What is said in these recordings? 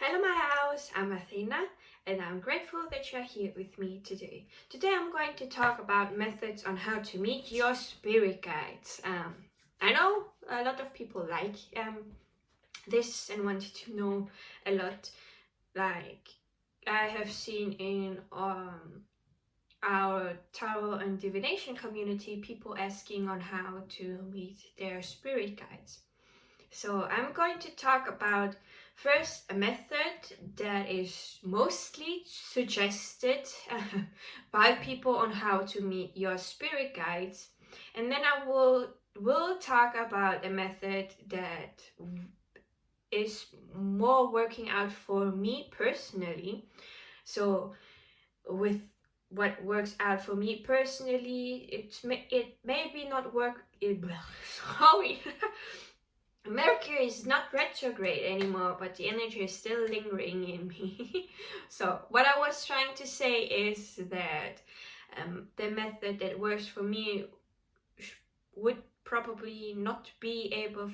Hello my house, I'm Athina and I'm grateful that you're here with me today. Today I'm going to talk about methods on how to meet your spirit guides. I know a lot of people like this and wanted to know a lot. Like I have seen in our tarot and divination community, people asking on how to meet their spirit guides. So I'm going to talk about first a method that is mostly suggested by people on how to meet your spirit guides, and then I will talk about a method that is more working out for me personally. So with what works out for me personally, it maybe not work. Sorry. Mercury is not retrograde anymore, but the energy is still lingering in me. So what I was trying to say is that the method that works for me would probably not be able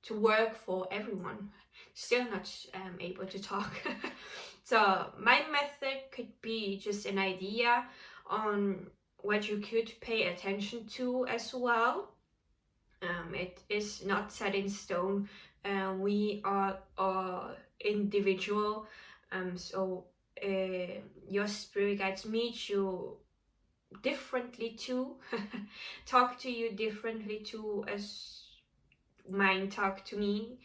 to work for everyone. Still not able to talk. So my method could be just an idea on what you could pay attention to as well. It is not set in stone. We are individual, so your spirit guides meet you differently too, talk to you differently too, as mine talk to me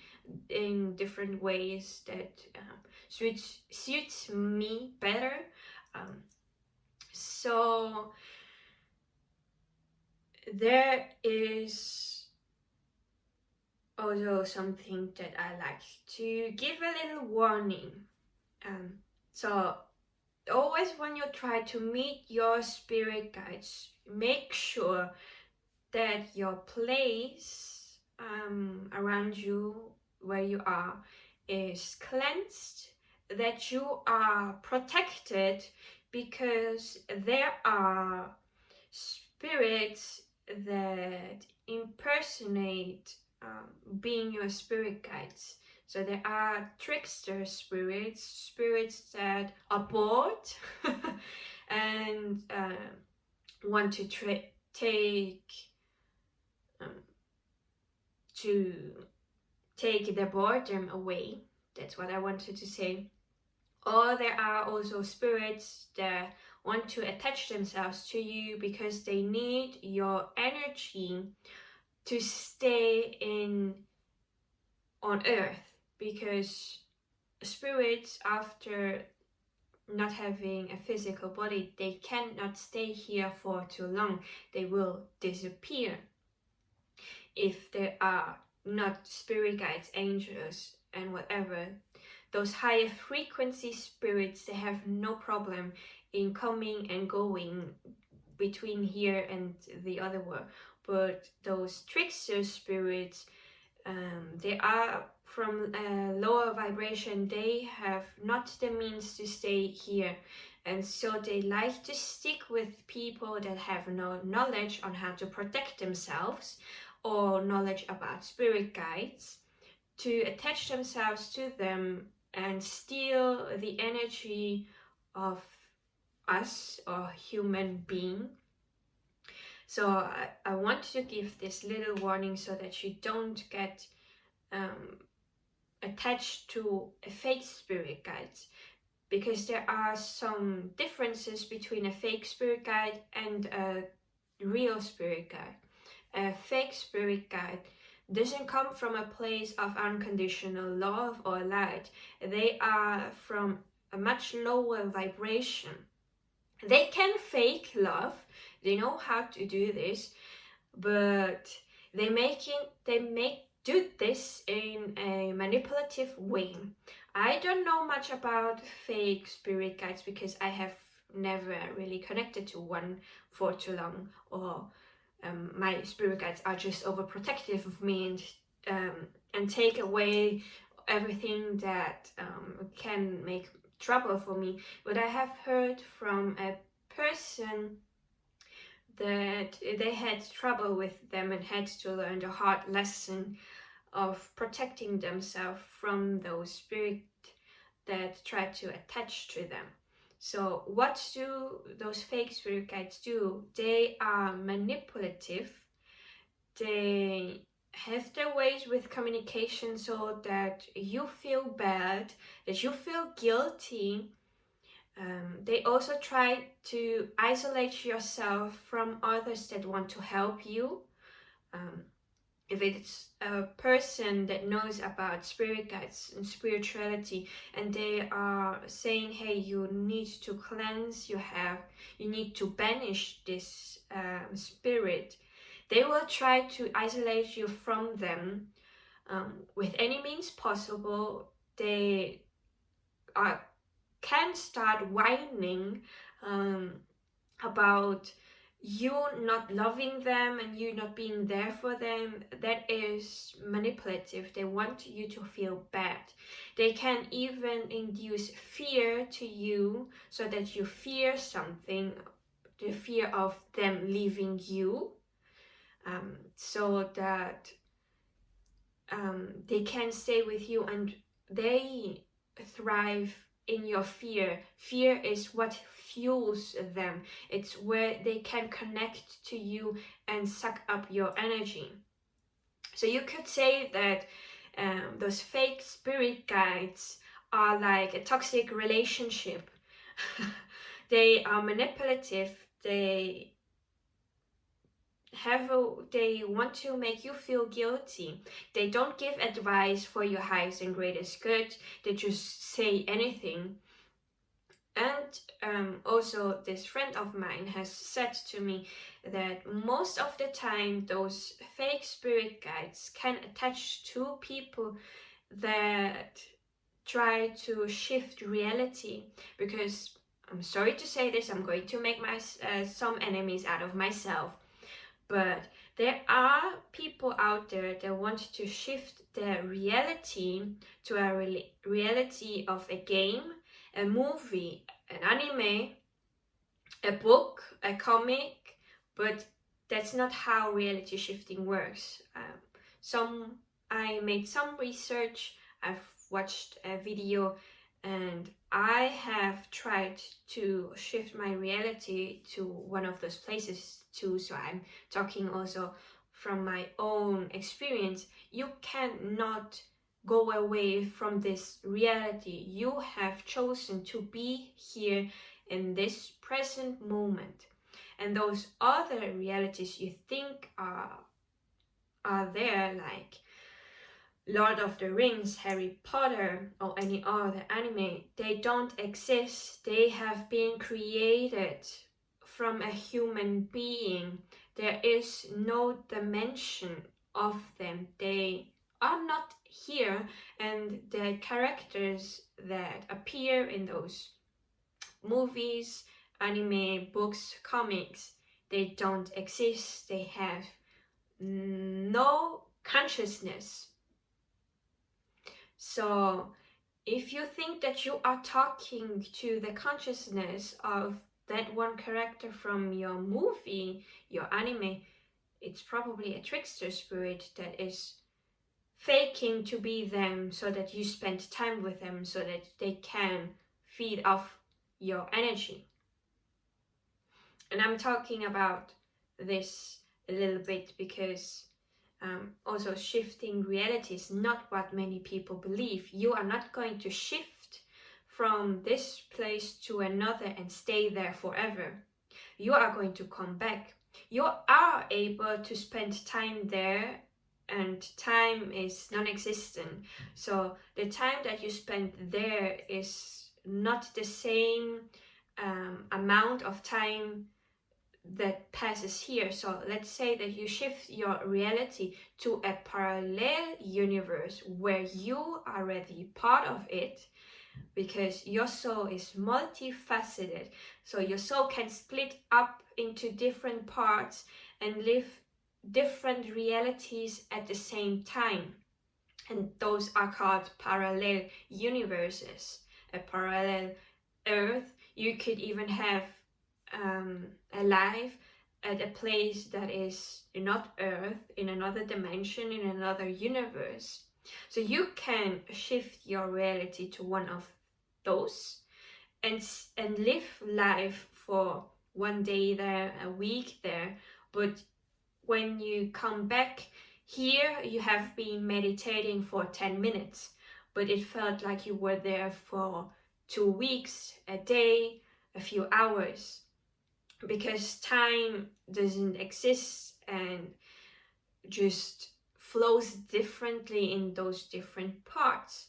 in different ways that suits me better. So there is also something that I like to give a little warning. So always when you try to meet your spirit guides, make sure that your place around you, where you are, is cleansed, that you are protected, because there are spirits that impersonate being your spirit guides. So there are trickster spirits that are bored and want to take their boredom away. That's what I wanted to say. Or there are also spirits that want to attach themselves to you because they need your energy to stay on earth, because spirits, after not having a physical body, they cannot stay here for too long. They will disappear if there are not spirit guides, angels and whatever. Those higher frequency spirits, they have no problem in coming and going between here and the other world. But those trickster spirits, they are from a lower vibration. They have not the means to stay here, and so they like to stick with people that have no knowledge on how to protect themselves or knowledge about spirit guides, to attach themselves to them and steal the energy of us or human being. So I want to give this little warning so that you don't get attached to a fake spirit guide, because there are some differences between a fake spirit guide and a real spirit guide. A fake spirit guide doesn't come from a place of unconditional love or light. They are from a much lower vibration. They can fake love, they know how to do this, but they do this in a manipulative way. I don't know much about fake spirit guides because I have never really connected to one for too long, or my spirit guides are just overprotective of me and take away everything that can make trouble for me. But I have heard from a person that they had trouble with them and had to learn the hard lesson of protecting themselves from those spirit that try to attach to them. So what do those fake spirit guides do? They are manipulative. They have their ways with communication so that you feel bad, that you feel guilty. They also try to isolate yourself from others that want to help you. If it's a person that knows about spirit guides and spirituality, and they are saying, hey, you need to cleanse, you need to banish this spirit, they will try to isolate you from them with any means possible. They can start whining about you not loving them and you not being there for them. That is manipulative. They want you to feel bad. They can even induce fear to you so that you fear something, the fear of them leaving you, so that they can stay with you, and they thrive in your fear. Fear is what fuels them. It's where they can connect to you and suck up your energy. So you could say that those fake spirit guides are like a toxic relationship. They are manipulative. They want to make you feel guilty. They don't give advice for your highest and greatest good. They just say anything. And also this friend of mine has said to me that most of the time those fake spirit guides can attach to people that try to shift reality, because I'm sorry to say this, I'm going to make some enemies out of myself. But there are people out there that want to shift their reality to a reality of a game, a movie, an anime, a book, a comic, but that's not how reality shifting works. I made some research, I've watched a video, and I have tried to shift my reality to one of those places too, so I'm talking also from my own experience. You cannot go away from this reality. You have chosen to be here in this present moment, and those other realities you think are there, like Lord of the Rings, Harry Potter, or any other anime, they don't exist. They have been created from a human being. There is no dimension of them. They are not here, and the characters that appear in those movies, anime, books, comics, they don't exist. They have no consciousness. So if you think that you are talking to the consciousness of that one character from your movie, your anime, it's probably a trickster spirit that is faking to be them so that you spend time with them, so that they can feed off your energy. And I'm talking about this a little bit because also shifting reality is not what many people believe. You are not going to shift from this place to another and stay there forever. You are going to come back. You are able to spend time there, and time is non-existent. So the time that you spend there is not the same amount of time that passes here. So let's say that you shift your reality to a parallel universe where you are already part of it, because your soul is multifaceted. So your soul can split up into different parts and live different realities at the same time. And those are called parallel universes. A parallel Earth, you could even have a life at a place that is not Earth, in another dimension, in another universe. So you can shift your reality to one of those and live life for one day there, a week there. But when you come back here, you have been meditating for 10 minutes, but it felt like you were there for 2 weeks, a day, a few hours, because time doesn't exist and just flows differently in those different parts.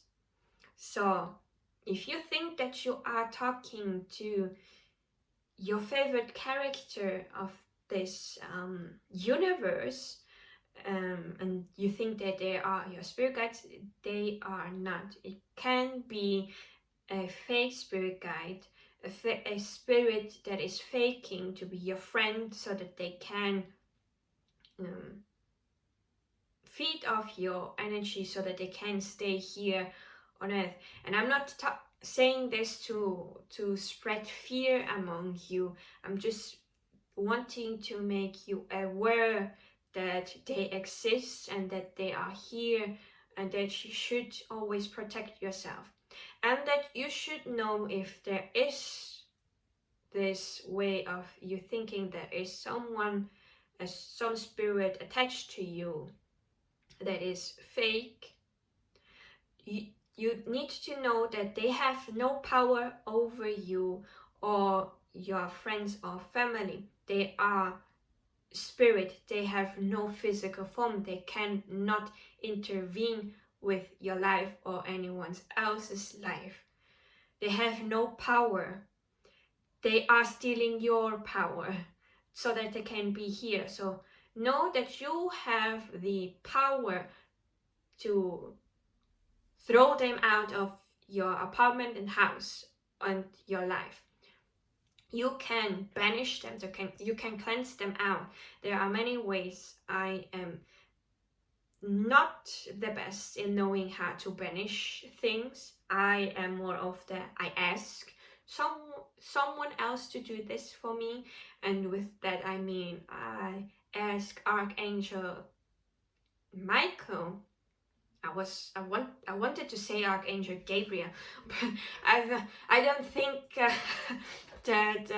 So if you think that you are talking to your favorite character of this universe, and you think that they are your spirit guides, they are not. It can be a fake spirit guide, a spirit that is faking to be your friend so that they can feed off your energy, so that they can stay here on earth. And I'm not saying this to spread fear among you. I'm just wanting to make you aware that they exist and that they are here, and that you should always protect yourself, and that you should know if there is this way of you thinking there is someone, some spirit attached to you that is fake. You need to know that they have no power over you or your friends or family. They are spirit. They have no physical form. They cannot intervene with your life or anyone else's life. They have no power. They are stealing your power so that they can be here. So know that you have the power to throw them out of your apartment and house and your life. You can banish them, you can cleanse them out. There are many ways. I am not the best in knowing how to banish things. I am more of the, I ask someone else to do this for me, and with that I mean I ask Archangel Michael. I wanted to say Archangel Gabriel, but I don't think that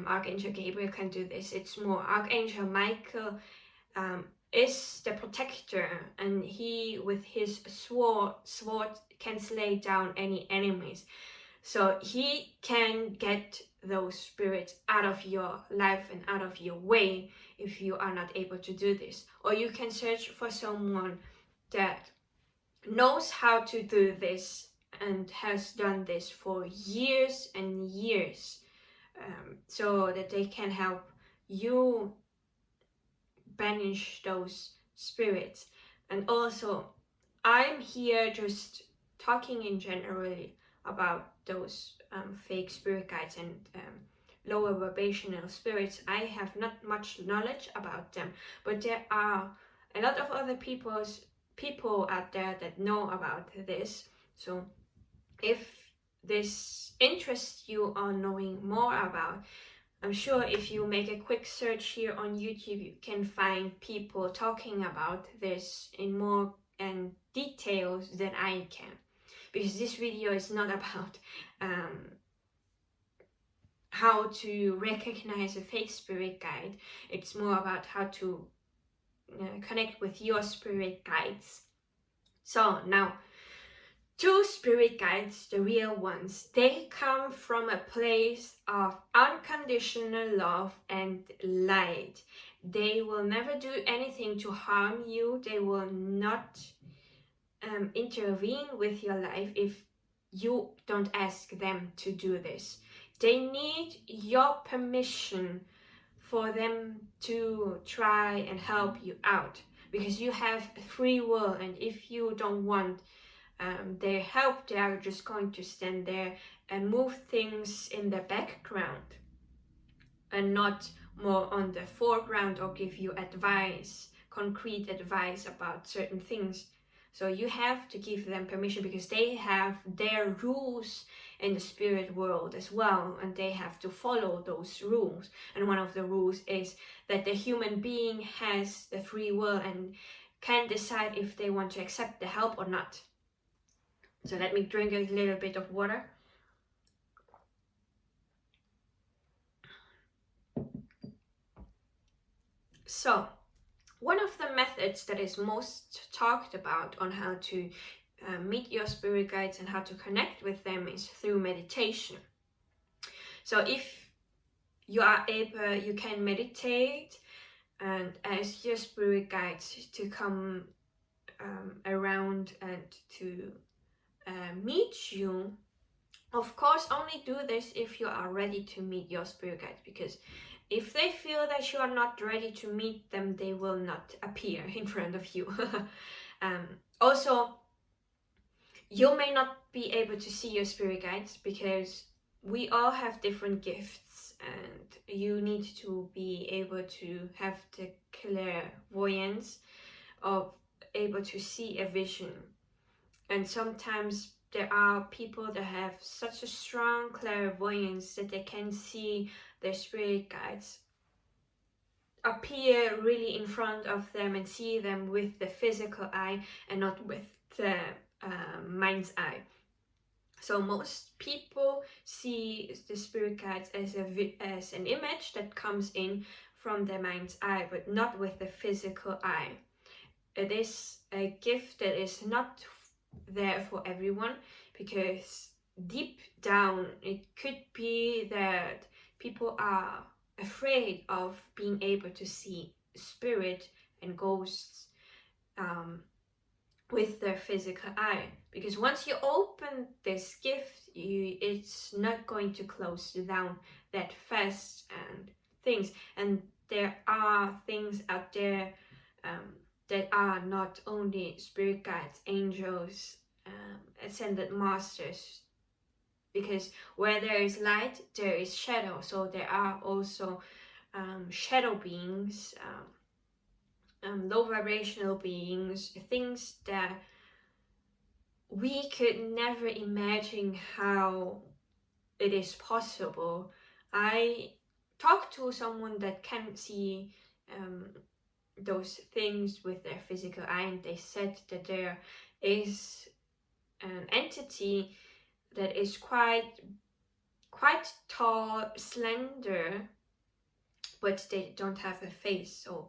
Archangel Gabriel can do this. It's more Archangel Michael is the protector, and he with his sword can slay down any enemies. So he can get those spirits out of your life and out of your way if you are not able to do this. Or you can search for someone that knows how to do this and has done this for years and years, so that they can help you banish those spirits. And also, I'm here just talking in generally about those fake spirit guides and lower vibrational spirits. I have not much knowledge about them, but there are a lot of other people out there that know about this. So if this interests you on knowing more about, I'm sure if you make a quick search here on YouTube, you can find people talking about this in more details than I can, because this video is not about how to recognize a fake spirit guide. It's more about how to connect with your spirit guides. So now, two spirit guides, the real ones, they come from a place of unconditional love and light. They will never do anything to harm you. They will not intervene with your life if you don't ask them to do this. They need your permission for them to try and help you out, because you have free will, and if you don't want their help, they are just going to stand there and move things in the background and not more on the foreground, or give you advice, concrete advice about certain things. So you have to give them permission, because they have their rules in the spirit world as well, and they have to follow those rules. And one of the rules is that the human being has the free will and can decide if they want to accept the help or not. So let me drink a little bit of water. So one of the methods that is most talked about on how to meet your spirit guides and how to connect with them is through meditation. So if you are able, you can meditate and ask your spirit guides to come around and to meet you. Of course, only do this if you are ready to meet your spirit guides, because if they feel that you are not ready to meet them, they will not appear in front of you. Also, you may not be able to see your spirit guides because we all have different gifts, and you need to be able to have the clairvoyance of able to see a vision. And sometimes there are people that have such a strong clairvoyance that they can see their spirit guides appear really in front of them and see them with the physical eye and not with the mind's eye. So most people see the spirit guides as an image that comes in from their mind's eye, but not with the physical eye. It is a gift that is not there for everyone, because deep down it could be that people are afraid of being able to see spirit and ghosts with their physical eye, because once you open this gift, it's not going to close down that fast and things. And there are things out there that are not only spirit guides, angels, ascended masters, because where there is light, there is shadow. So there are also shadow beings, low vibrational beings, things that we could never imagine how it is possible. I talked to someone that can see those things with their physical eye, and they said that there is an entity that is quite tall, slender, but they don't have a face. So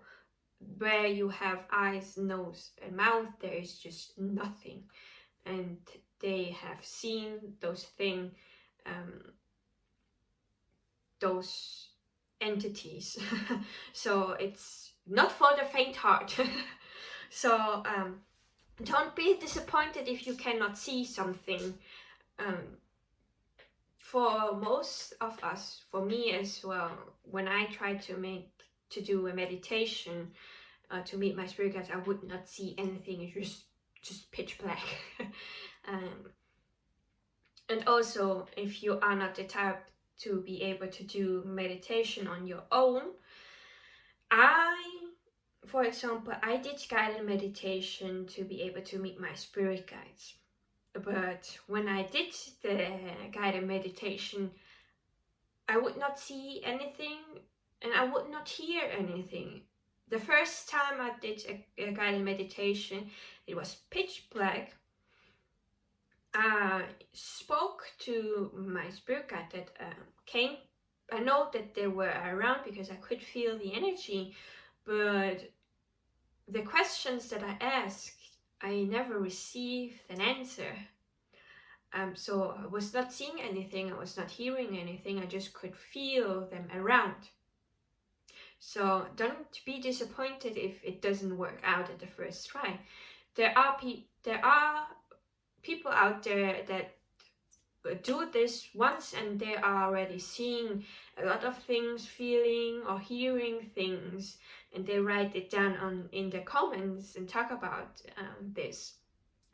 where you have eyes, nose and mouth, there is just nothing. And they have seen those things, those entities. So it's not for the faint heart. So don't be disappointed if you cannot see something. For most of us, for me as well, when I tried to do a meditation to meet my spirit guides, I would not see anything. It's just pitch black. And also, if you are not the type to be able to do meditation on your own, for example, I did guided meditation to be able to meet my spirit guides. But when I did the guided meditation, I would not see anything and I would not hear anything. The first time I did a guided meditation, it was pitch black. I spoke to my spirit guide that came. I know that they were around because I could feel the energy, but the questions that I asked, I never received an answer. So I was not seeing anything, I was not hearing anything, I just could feel them around. So don't be disappointed if it doesn't work out at the first try. There are people out there that do this once and they are already seeing a lot of things, feeling or hearing things, and they write it down in the comments and talk about this.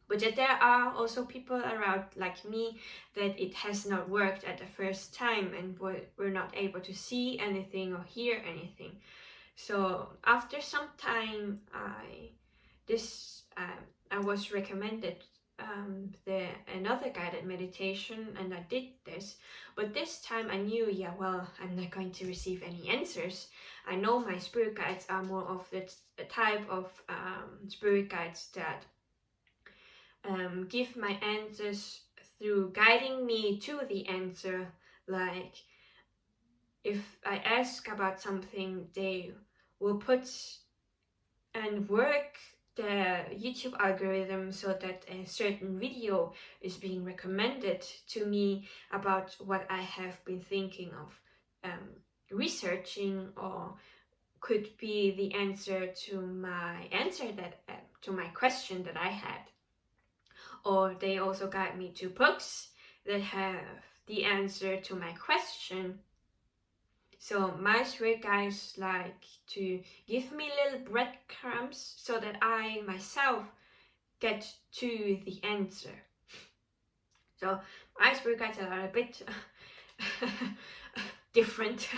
But there are also people around like me that it has not worked at the first time and were not able to see anything or hear anything. So after some time, I was recommended another guided meditation, and I did this. But this time I knew, I'm not going to receive any answers. I know my spirit guides are more of the type of spirit guides that give my answers through guiding me to the answer. Like, if I ask about something, they will put and work the YouTube algorithm so that a certain video is being recommended to me about what I have been thinking of researching, or could be the answer to my question that I had. Or they also guide me to books that have the answer to my question. So my spirit guides like to give me little breadcrumbs so that I myself get to the answer. So my spirit guides are a bit different.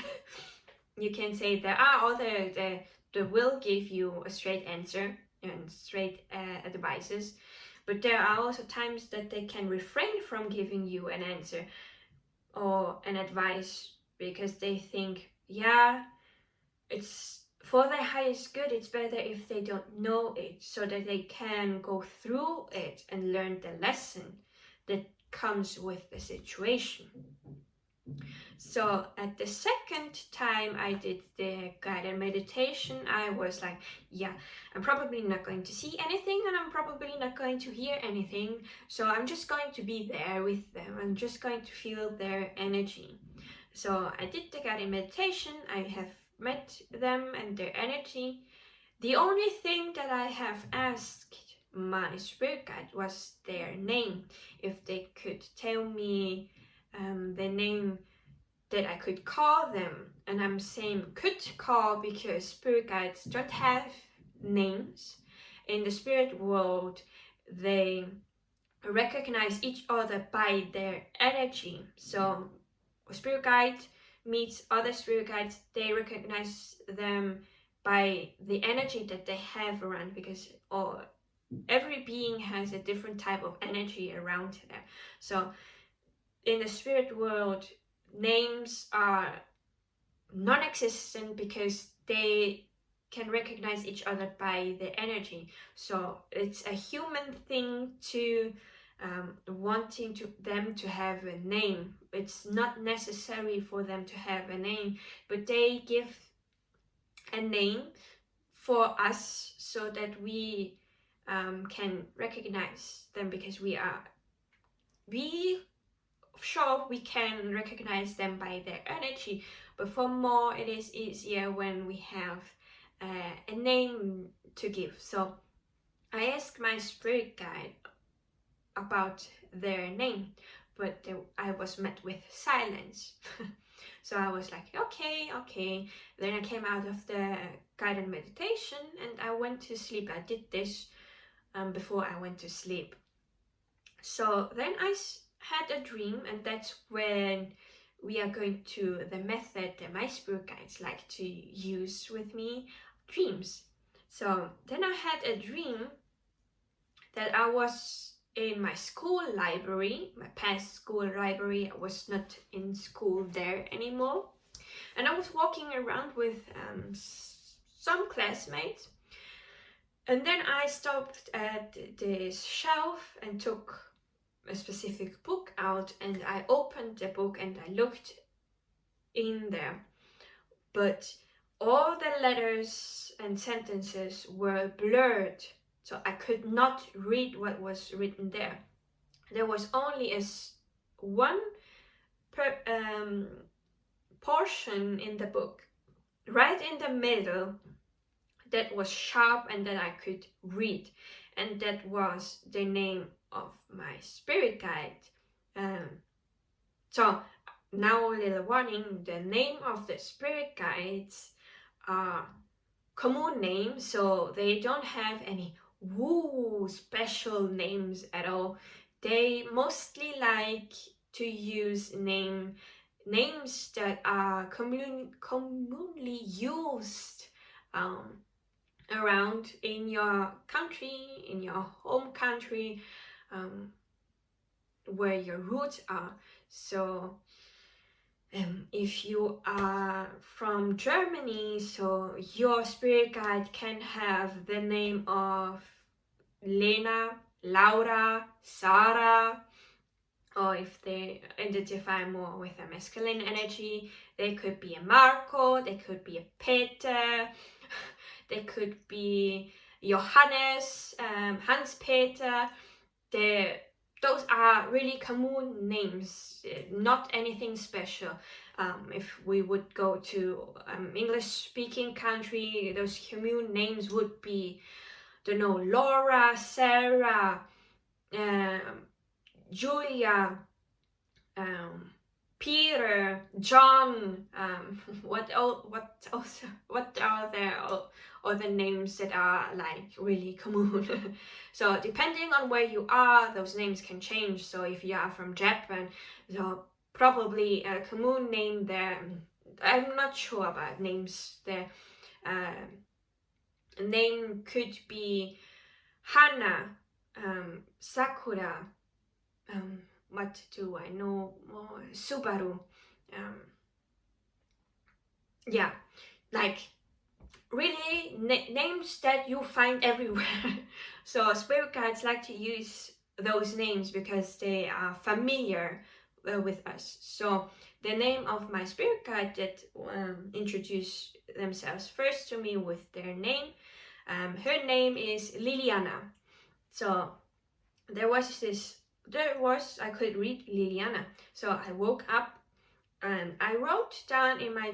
You can say there are other that will give you a straight answer and straight advices, but there are also times that they can refrain from giving you an answer or an advice because they think, yeah, it's for their highest good, it's better if they don't know it, so that they can go through it and learn the lesson that comes with the situation. So at the second time I did the guided meditation, I was like, yeah, I'm probably not going to see anything and I'm probably not going to hear anything. So I'm just going to be there with them. I'm just going to feel their energy. So I did the guided meditation. I have met them and their energy. The only thing that I have asked my spirit guide was their name. If they could tell me the name that I could call them. And I'm saying could call because spirit guides don't have names. In the spirit world, they recognize each other by their energy. So a spirit guide meets other spirit guides, they recognize them by the energy that they have around, because every being has a different type of energy around them. So in the spirit world, names are non-existent because they can recognize each other by their energy. So it's a human thing to wanting them to have a name. It's not necessary for them to have a name, but they give a name for us so that we can recognize them, because we can recognize them by their energy. But for more, it is easier when we have a name to give. So I asked my spirit guide about their name, but I was met with silence. So I was like, okay. Then I came out of the guided meditation and I went to sleep. I did this before I went to sleep. So then I had a dream, and that's when we are going to the method that my spirit guides like to use with me, dreams. So then I had a dream that I was in my school library, my past school library. I was not in school there anymore, and I was walking around with some classmates, and then I stopped at this shelf and took a specific book out, and I opened the book and I looked in there, but all the letters and sentences were blurred, so I could not read what was written there. There was only one portion in the book, right in the middle, that was sharp and that I could read, and that was the name of my spirit guide. So now a little warning, the name of the spirit guides are common names, so they don't have any special names at all. They mostly like to use names that are commonly used around in your country, in your home country, where your roots are. So if you are from Germany, so your spirit guide can have the name of Lena, Laura, Sarah, or if they identify more with a masculine energy, they could be a Marco, they could be a Peter, they could be Johannes, Hans-Peter. Those are really common names, not anything special. If we would go to English-speaking country, those common names would be, don't know, Laura, Sarah, Julia, Peter, John. What are there other names that are like really common? So depending on where you are, those names can change. So if you are from Japan, so probably a common name there. I'm not sure about names there. A name could be Hana, Sakura. What do I know more? Subaru. Yeah, like really names that you find everywhere. So spirit guides like to use those names because they are familiar with us. So the name of my spirit guide that introduced themselves first to me with their name, her name is Liliana. So I could read Liliana. So I woke up and I wrote down in my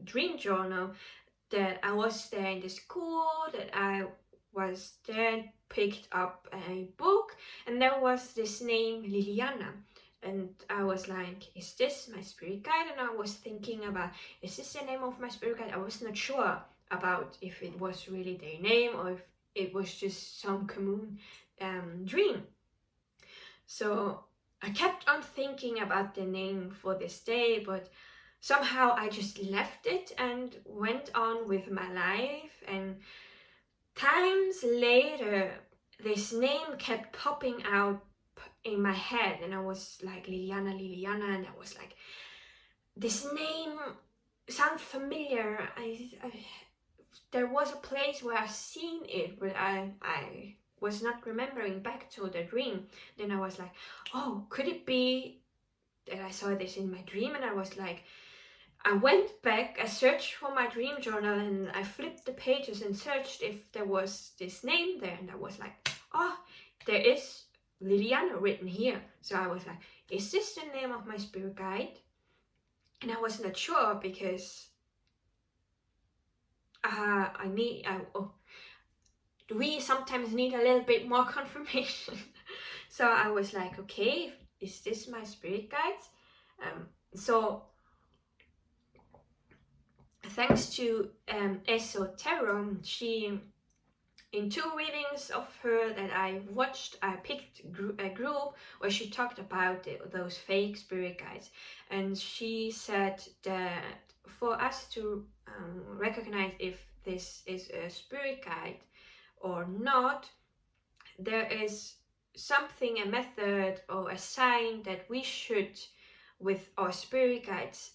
dream journal that I was there in the school, that I was there, picked up a book, and there was this name Liliana. And I was like, is this my spirit guide? And I was thinking about, is this the name of my spirit guide? I was not sure about if it was really their name or if it was just some common dream. So I kept on thinking about the name for this day, but somehow I just left it and went on with my life. And times later, this name kept popping out in my head, and I was like, Liliana, and I was like, this name sounds familiar. There was a place where I've seen it, but I was not remembering back to the dream. Then I was like, oh, could it be that I saw this in my dream? And I was like, I went back, I searched for my dream journal, and I flipped the pages and searched if there was this name there, and I was like, oh, there is Liliana written here. So I was like, is this the name of my spirit guide? And I was not sure because we sometimes need a little bit more confirmation. So I was like, okay, is this my spirit guide? So thanks to Esoterra, she, in 2 readings of her that I watched, I picked a group where she talked about those fake spirit guides, and she said that for us to recognize if this is a spirit guide or not, there is something, a method or a sign that we should, with our spirit guides,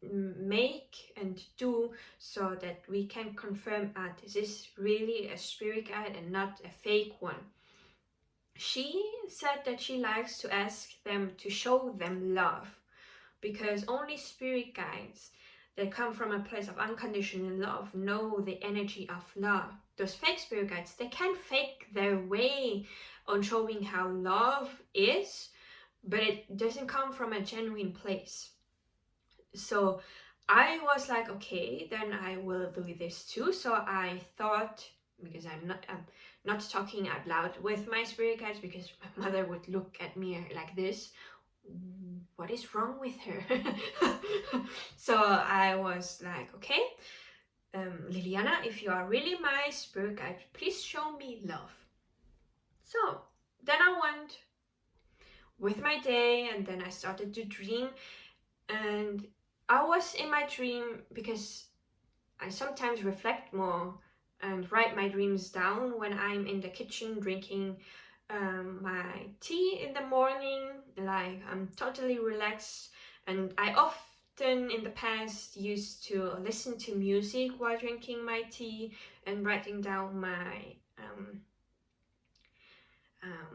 make and do, so that we can confirm this is really a spirit guide and not a fake one. She said that she likes to ask them to show them love, because only spirit guides that come from a place of unconditional love know the energy of love. Those fake spirit guides, they can fake their way on showing how love is, but it doesn't come from a genuine place. So I was like, okay, then I will do this too. So I thought, because I'm not talking out loud with my spirit guides, because my mother would look at me like this, what is wrong with her? So I was like, okay, Liliana, if you are really my spirit guide, please show me love. So then I went with my day, and then I started to dream, and I was in my dream because I sometimes reflect more and write my dreams down when I'm in the kitchen drinking my tea in the morning. Like, I'm totally relaxed, and I often in the past used to listen to music while drinking my tea and writing down my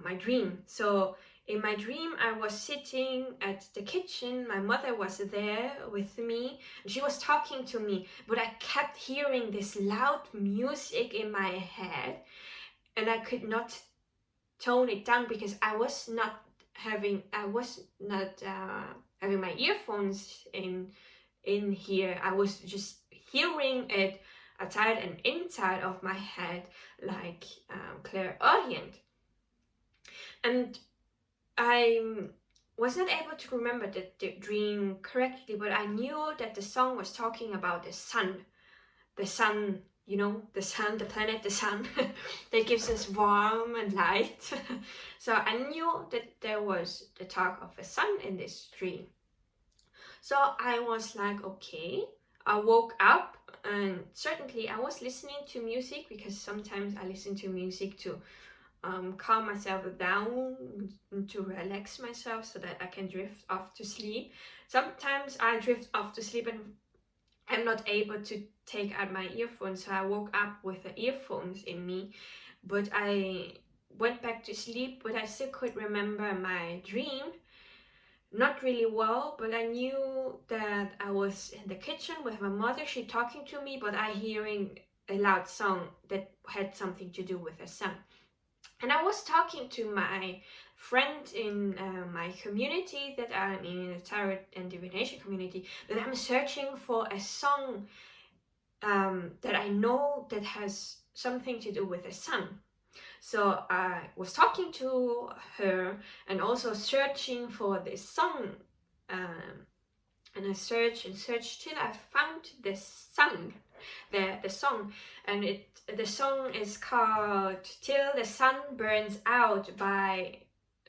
my dream. So in my dream, I was sitting at the kitchen. My mother was there with me. She was talking to me, but I kept hearing this loud music in my head, and I could not tone it down because I was not having my earphones in here. I was just hearing it outside and inside of my head, like clairaudient. And I was not able to remember the dream correctly, but I knew that the song was talking about the sun, you know, the sun, the planet, the sun that gives us warmth and light. So I knew that there was the talk of a sun in this dream. So I was like, okay. I woke up, and certainly I was listening to music, because sometimes I listen to music to calm myself down, to relax myself so that I can drift off to sleep. Sometimes I drift off to sleep and I'm not able to take out my earphones, so I woke up with the earphones in me, but I went back to sleep, but I still could remember my dream. Not really well, but I knew that I was in the kitchen with my mother, she talking to me, but I hearing a loud song that had something to do with the sun. And I was talking to my friend in my community that I'm in, a tarot and divination community, that I'm searching for a song that I know that has something to do with the sun. So I was talking to her and also searching for this song, and I searched and searched till I found this song, the song, and the song is called "Till the Sun Burns Out" by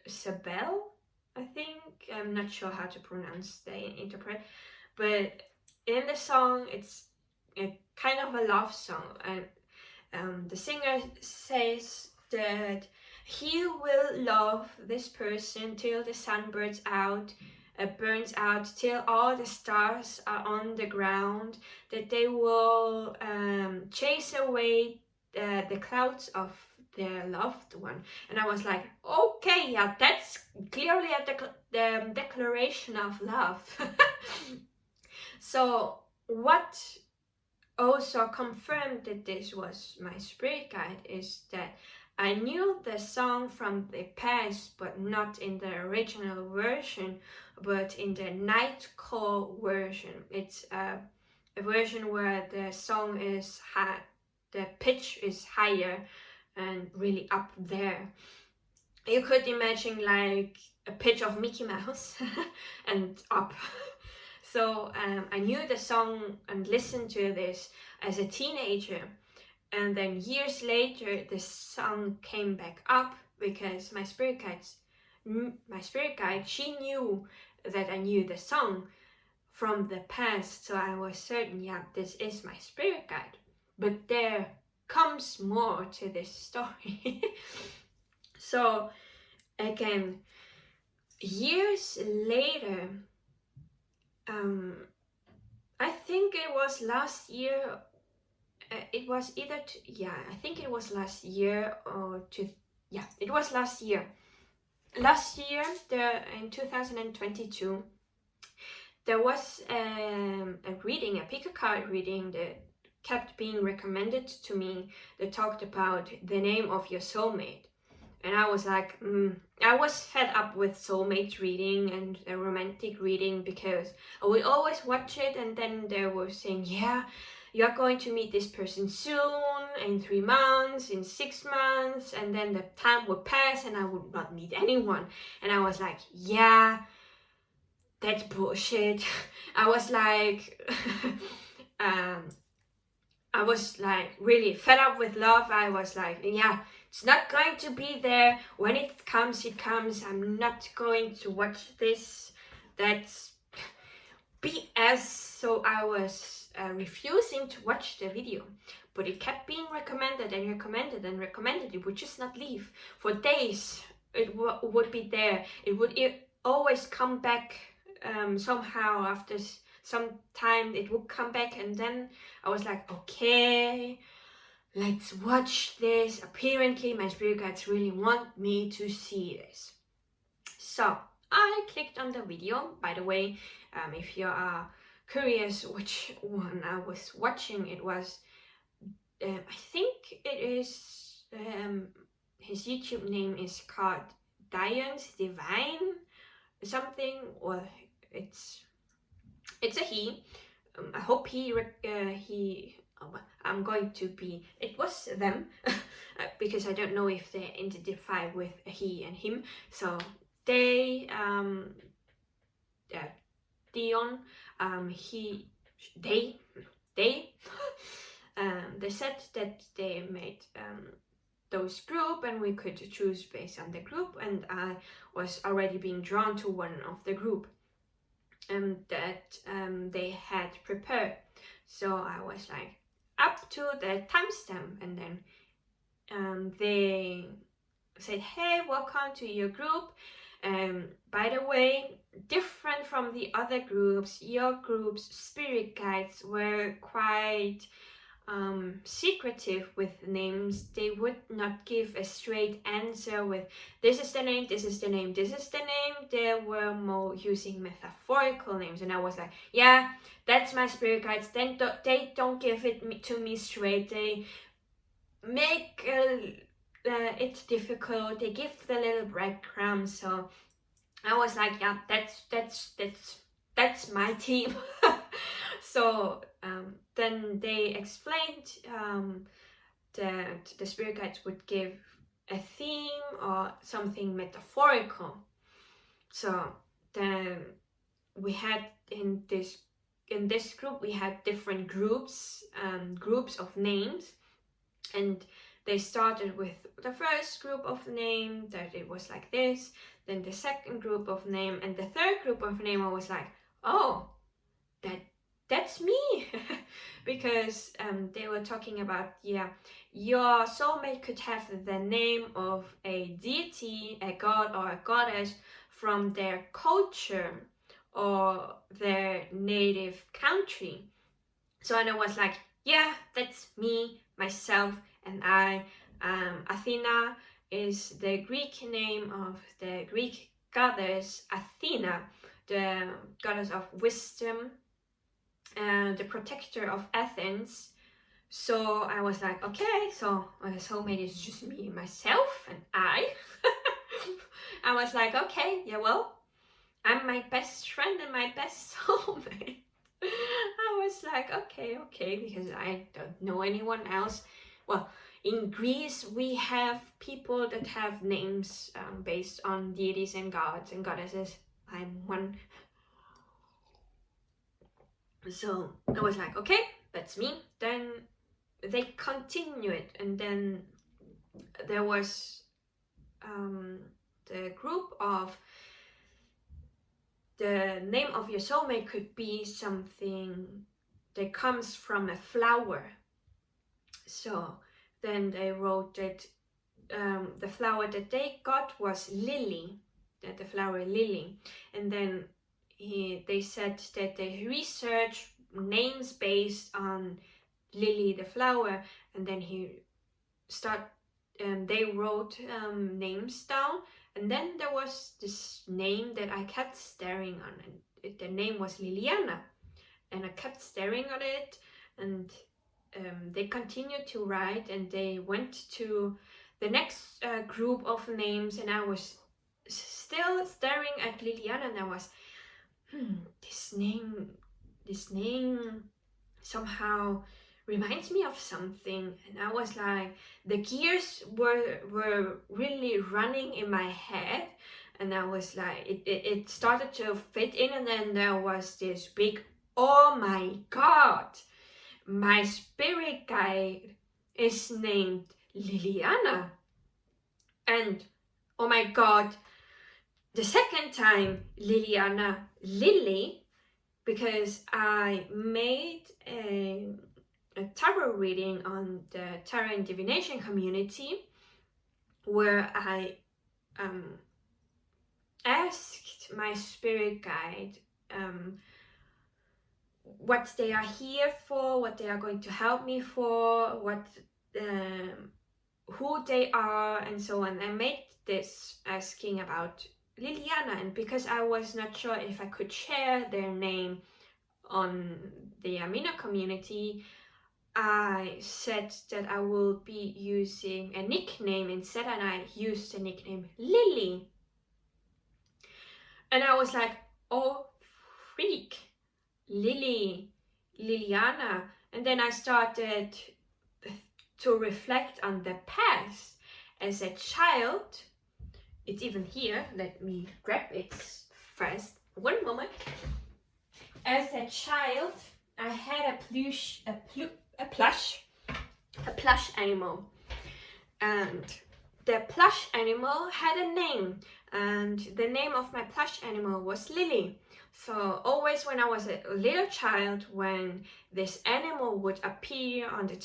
Sabelle, I think. I'm not sure how to pronounce the interpret, but in the song it's a kind of a love song, and the singer says that he will love this person till the sun burns out, till all the stars are on the ground, that they will chase away the clouds of their loved one. And I was like, okay, yeah, that's clearly the declaration of love. So what also confirmed that this was my spirit guide is that I knew the song from the past, but not in the original version, but in the night call version. It's a version where the song is high, the pitch is higher and really up there. You could imagine like a pitch of Mickey Mouse and up. So I knew the song and listened to this as a teenager. And then years later, the song came back up because my spirit guide, she knew that I knew the song from the past. So I was certain, yeah, this is my spirit guide. But there comes more to this story. So again, years later, I think it was last year. It was either I think it was last year or it was last year. Last year, in 2022, there was a reading, a pick a card reading that kept being recommended to me that talked about the name of your soulmate. And I was like, I was fed up with soulmate reading and a romantic reading, because I would always watch it and then they were saying, yeah, you're going to meet this person soon, in 3 months, in 6 months, and then the time would pass and I would not meet anyone. And I was like, yeah, that's bullshit. I was like, I was like really fed up with love. I was like, yeah, it's not going to be there. When it comes, it comes. I'm not going to watch this. That's BS. So I was refusing to watch the video. But it kept being recommended and recommended and recommended. It would just not leave. For days, it would be there. It would always come back somehow after some time. It would come back, and then I was like, okay, let's watch this. Apparently my spirit guides really want me to see this. So I clicked on the video. By the way, if you are curious which one I was watching, it was, I think it is, his YouTube name is called Diane's Divine something, or it's a he. I hope he I'm going to be, it was them, because I don't know if they identify with he and him. So they, Dion, they they said that they made those group and we could choose based on the group, and I was already being drawn to one of the group that they had prepared. So I was like up to the timestamp, and then they said, hey, welcome to your group. By the way, different from the other groups, your group's spirit guides were quite secretive with names. They would not give a straight answer with this is the name, this is the name, this is the name. They were more using metaphorical names, and I was like, yeah, that's my spirit guides. Then they don't give it to me straight. They make it difficult. They give the little breadcrumbs. So I was like, yeah, that's my team. So then they explained that the spirit guides would give a theme or something metaphorical. So then we had in this group, we had different groups of names, and they started with the first group of name that it was like this, then the second group of name, and the third group of name I was like, oh, that's me. Because they were talking about, yeah, your soulmate could have the name of a deity, a god or a goddess from their culture or their native country. So and I was like, yeah, that's me, myself, and I. Athina is the Greek name of the Greek goddess Athena, the goddess of wisdom, the protector of Athens. So I was like, okay, so my soulmate is just me, myself, and I. I was like, okay, yeah, well, I'm my best friend and my best soulmate. I was like, okay, because I don't know anyone else. Well, in Greece, we have people that have names based on deities and gods and goddesses. I'm one. So I was like, okay, that's me. Then they continued, and then there was the group of the name of your soulmate could be something that comes from a flower. So then they wrote that the flower that they got was lily, that the flower lily, and then they said that they researched names based on lily the flower, and then they wrote names down, and then there was this name that I kept staring on, and the name was Liliana, and I kept staring at it, and they continued to write, and they went to the next group of names, and I was still staring at Liliana, and I was, this name somehow reminds me of something. And I was like, the gears were really running in my head, and I was like, it started to fit in, and then there was this big, oh my god, my spirit guide is named Liliana. And oh my god, the second time Liliana, Lily, because I made a tarot reading on the tarot and divination community, where I asked my spirit guide what they are here for, what they are going to help me for, what who they are and so on. I made this asking about Liliana, and because I was not sure if I could share their name on the Amino community, I said that I will be using a nickname instead, and I used the nickname Lily. And I was like, oh freak, Lily, Liliana. And then I started to reflect on the past. As a child, it's even here, let me grab it first, one moment. As a child, I had a plush animal, and the plush animal had a name, and the name of my plush animal was Lily. So always when I was a little child, when this animal would appear on the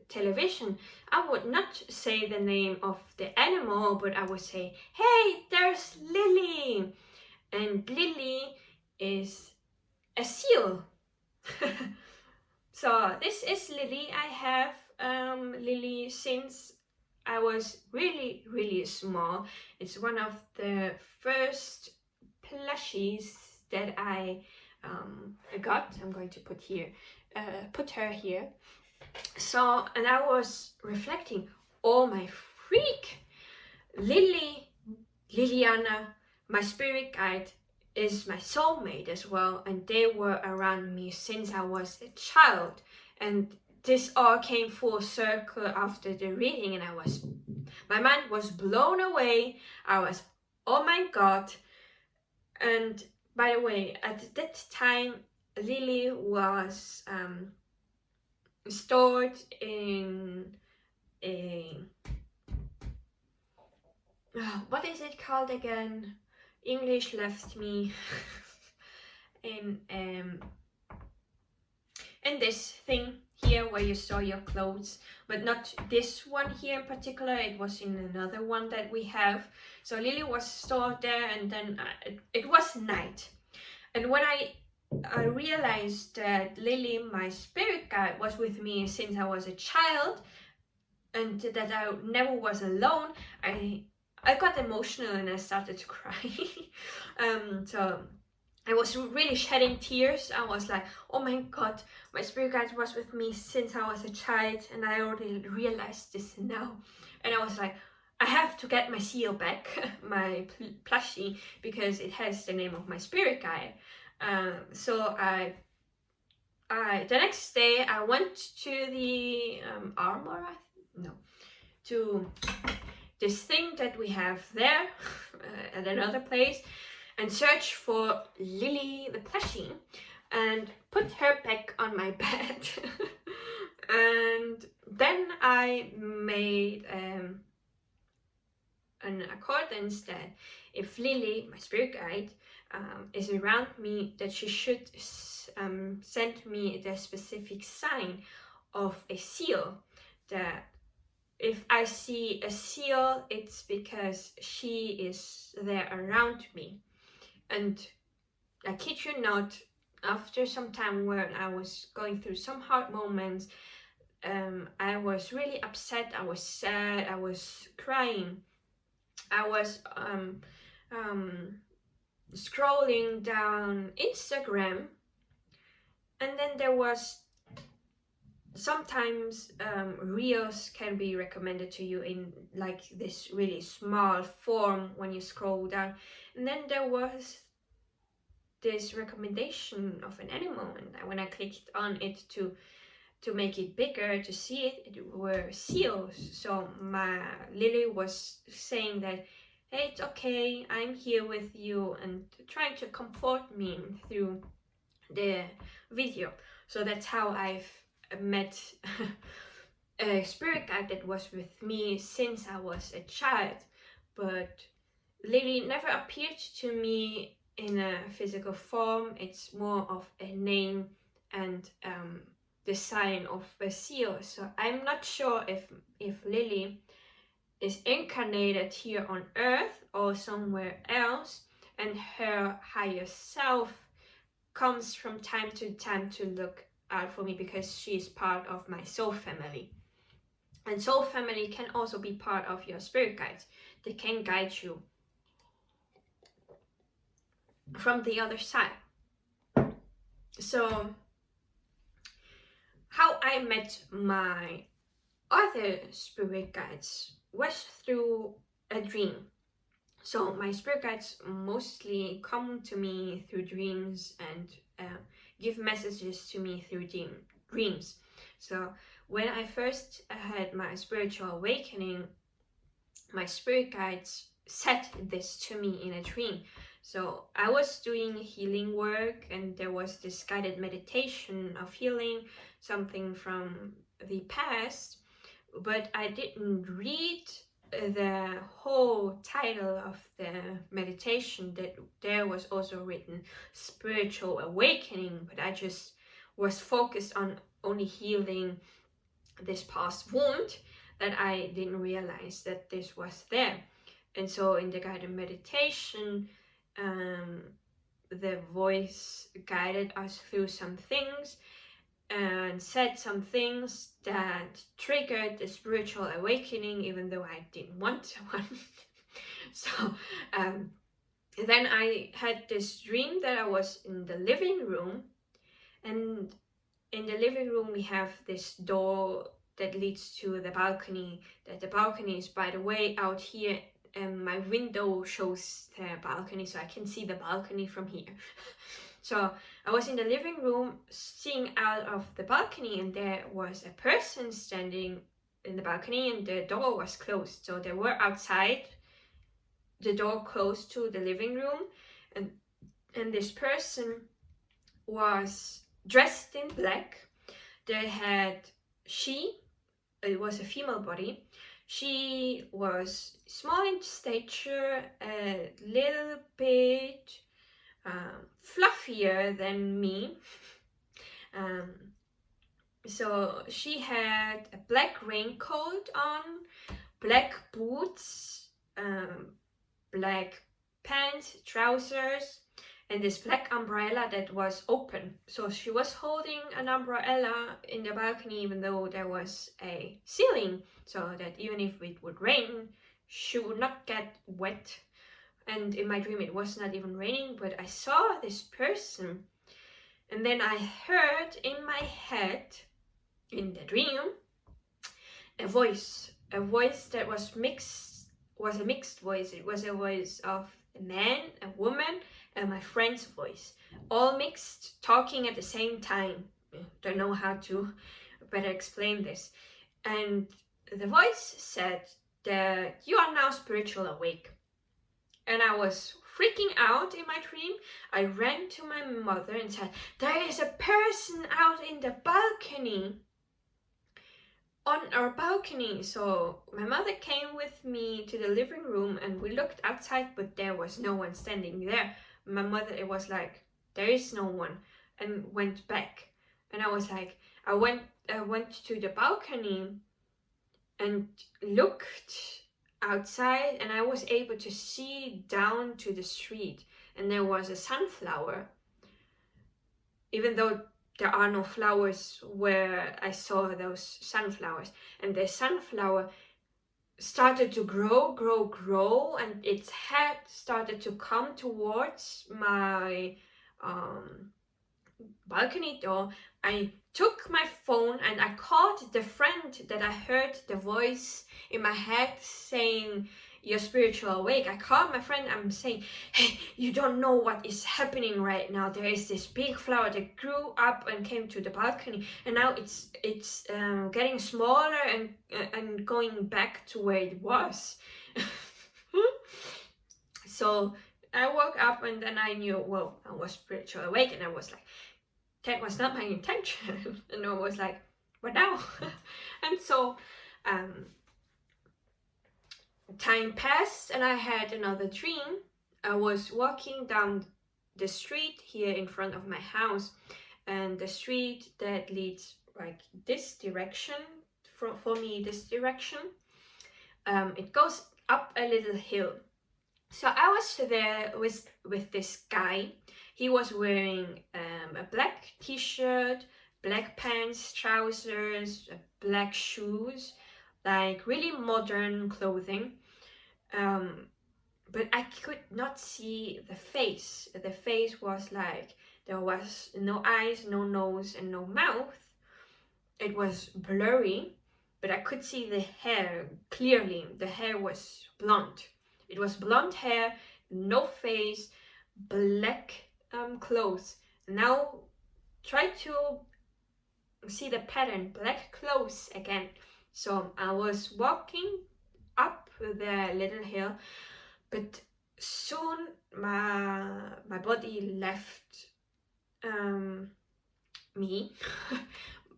television, I would not say the name of the animal, but I would say, hey, there's Lily. And Lily is a seal. So this is Lily. I have Lily since I was really small. It's one of the first plushies that I got. I'm going to put her here. So, and I was reflecting, oh my freak, Liliana, my spirit guide, is my soulmate as well, and they were around me since I was a child. And this all came full circle after the reading, and my mind was blown away. I was, oh my god. And by the way, at that time, Lily was stored in a what is it called again? English left me. in this thing here where you store your clothes, but not this one here in particular. It was in another one that we have. So Lily was stored there, and then it was night. And when I realized that Lily, my spirit guide, was with me since I was a child, and that I never was alone, I got emotional and I started to cry. So I was really shedding tears. I was like, oh my god, my spirit guide was with me since I was a child, and I already realized this now. And I was like, I have to get my seal back, my plushie, because it has the name of my spirit guide. So the next day I went to the to this thing that we have there at another place, and search for Lily the plushie and put her back on my bed. And then I made an accordance that if Lily, my spirit guide, is around me, that she should send me the specific sign of a seal. That if I see a seal, it's because she is there around me. And I kid you not, after some time when I was going through some hard moments, I was really upset, I was sad, I was crying. I was scrolling down Instagram, and then there was sometimes reels can be recommended to you in like this really small form when you scroll down, and then there was this recommendation of an animal, and when I clicked on it to make it bigger, to see it, it were seals. So my Lily was saying that, hey, it's okay, I'm here with you, and trying to comfort me through the video. So that's how I've met a spirit guide that was with me since I was a child. But Lily never appeared to me in a physical form. It's more of a name and the sign of a seal. So I'm not sure if Lily is incarnated here on Earth or somewhere else, and her higher self comes from time to time to look out for me because she is part of my soul family. And soul family can also be part of your spirit guides. They can guide you from the other side. So how I met my other spirit guides was through a dream. So my spirit guides mostly come to me through dreams and give messages to me through dreams. So when I first had my spiritual awakening, my spirit guides said this to me in a dream. So I was doing healing work, and there was this guided meditation of healing something from the past, but I didn't read the whole title of the meditation. That there was also written spiritual awakening, but I just was focused on only healing this past wound, that I didn't realize that this was there. And so in the guided meditation, the voice guided us through some things and said some things that triggered the spiritual awakening, even though I didn't want one. So then I had this dream that I was in the living room, and in the living room we have this door that leads to the balcony. That the balcony is, by the way, out here, and my window shows the balcony, so I can see the balcony from here. So I was in the living room seeing out of the balcony, and there was a person standing in the balcony, and the door was closed. So they were outside, the door closed to the living room, and this person was dressed in black. They had it was a female body. She was small in stature, a little bit fluffier than me. So she had a black raincoat on, black boots, black pants, trousers, and this black umbrella that was open. So she was holding an umbrella in the balcony, even though there was a ceiling, so that even if it would rain, she would not get wet. And in my dream it was not even raining, but I saw this person, and then I heard in my head, in the dream, a voice that was a mixed voice. It was a voice of a man, a woman, and my friend's voice, all mixed, talking at the same time. Don't know how to better explain this. And the voice said that you are now spiritual awake. And I was freaking out in my dream. I ran to my mother and said, there is a person out in the balcony, on our balcony. So my mother came with me to the living room, and we looked outside, but there was no one standing there. My mother, it was like, there is no one, and went back. And I was like, I went to the balcony and looked outside, and I was able to see down to the street, and there was a sunflower, even though there are no flowers where I saw those sunflowers. And the sunflower started to grow, and its head started to come towards my balcony door. I took my phone and I called the friend that I heard the voice in my head saying, you're spiritual awake. I called my friend. I'm saying, hey, you don't know what is happening right now. There is this big flower that grew up and came to the balcony, and now it's getting smaller and going back to where it was. So I woke up, and then I knew, well, I was spiritual awake, and I was like, that was not my intention. And I was like, what now? And so time passed, and I had another dream. I was walking down the street here in front of my house, and the street that leads like this direction, for me this direction, it goes up a little hill. So I was there with this guy. He was wearing a black t-shirt, black pants, trousers, black shoes, like really modern clothing. But I could not see the face. The face was like, there was no eyes, no nose, and no mouth. It was blurry, but I could see the hair clearly. The hair was blonde. It was blonde hair, no face, black clothes. Now try to see the pattern, black clothes again. So I was walking up the little hill, but soon my body left me.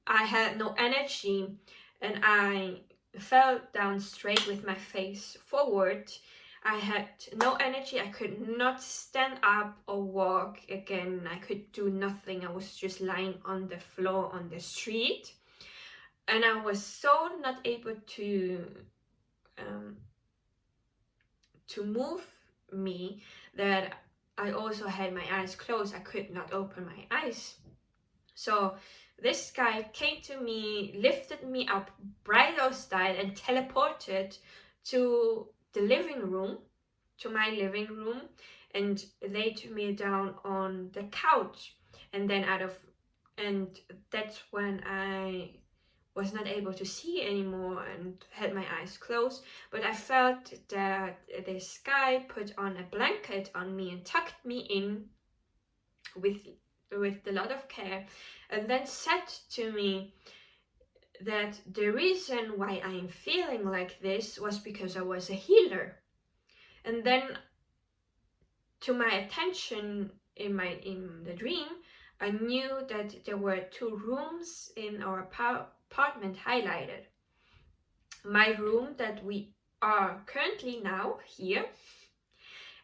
I had no energy, and I fell down straight with my face forward. I had no energy. I could not stand up or walk again. I could do nothing. I was just lying on the floor on the street, and I was so not able to move me that I also had my eyes closed. I could not open my eyes. So this guy came to me, lifted me up, bridal style, and teleported to the living room, to my living room, and laid me down on the couch. And then that's when I was not able to see anymore and had my eyes closed. But I felt that this guy put on a blanket on me and tucked me in with a lot of care, and then said to me that the reason why I am feeling like this was because I was a healer. And then, to my attention in the dream, I knew that there were 2 rooms in our apartment highlighted. My room that we are currently now here,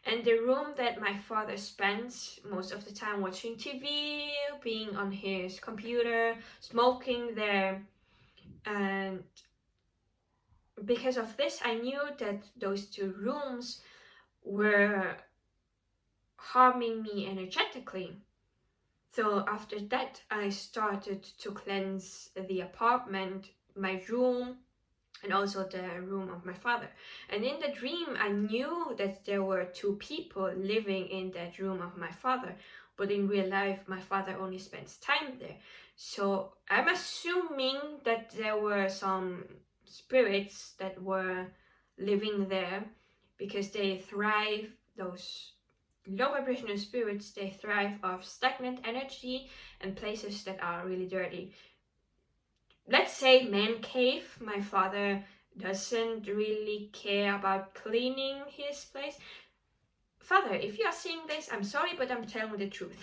and the room that my father spends most of the time watching TV, being on his computer, smoking there. And because of this, I knew that those 2 rooms were harming me energetically. So after that, I started to cleanse the apartment, my room, and also the room of my father. And in the dream, I knew that there were 2 people living in that room of my father, but in real life, my father only spends time there. So I'm assuming that there were some spirits that were living there, because they thrive, those low vibrational spirits, they thrive off stagnant energy and places that are really dirty. Let's say man cave. My father doesn't really care about cleaning his place. Father, if you are seeing this, I'm sorry, but I'm telling the truth.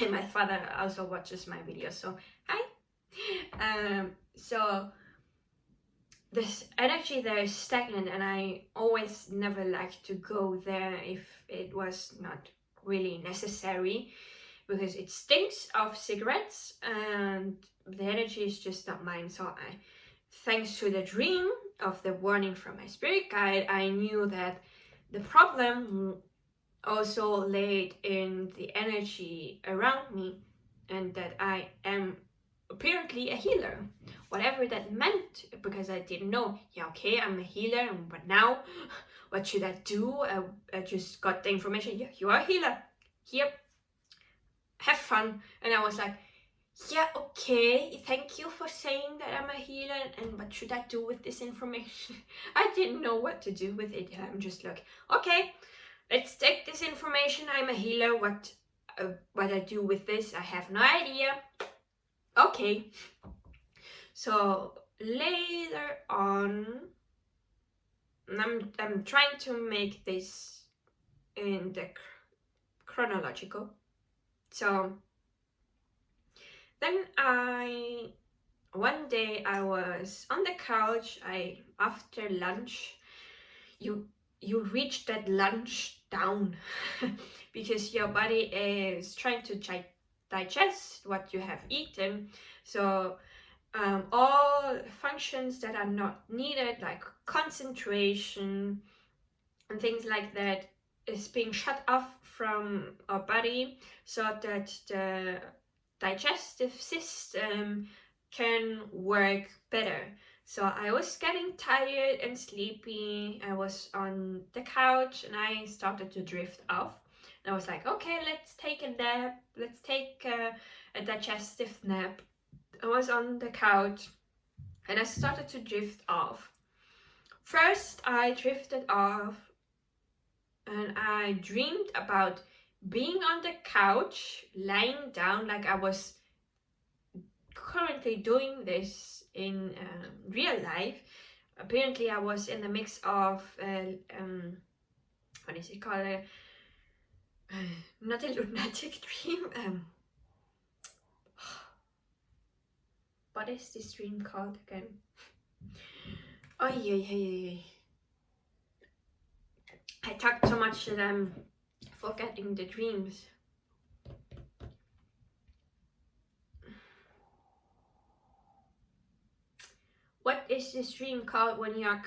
And my father also watches my videos, so hi. So this energy there is stagnant, and I always never liked to go there if it was not really necessary, because it stinks of cigarettes and the energy is just not mine. So thanks to the dream of the warning from my spirit guide, I knew that the problem also laid in the energy around me, and that I am apparently a healer, whatever that meant, because I didn't know. Yeah, okay, I'm a healer, but now what should I do? I just got the information. Yeah, you are a healer. Here, have fun. And I was like, yeah, okay, thank you for saying that I'm a healer, and what should I do with this information? I didn't know what to do with it. I'm just like, okay, let's take this information. I'm a healer. What I do with this, I have no idea. Okay. So later on, I'm trying to make this in the chronological. So then one day I was on the couch. After lunch, you reach that lunch down because your body is trying to digest what you have eaten. So all functions that are not needed, like concentration and things like that, is being shut off from our body, so that the digestive system can work better. So I was getting tired and sleepy. I was on the couch and I started to drift off. And I was like, okay, let's take a nap. Let's take a digestive nap. I was on the couch and I started to drift off. First, I drifted off and I dreamed about being on the couch, lying down like I was currently doing this in real life. Apparently I was in the mix of what is it called, not a lunatic dream, what is this dream called again? Oh yeah. I talked so much that I'm forgetting the dreams. What is this dream called when you are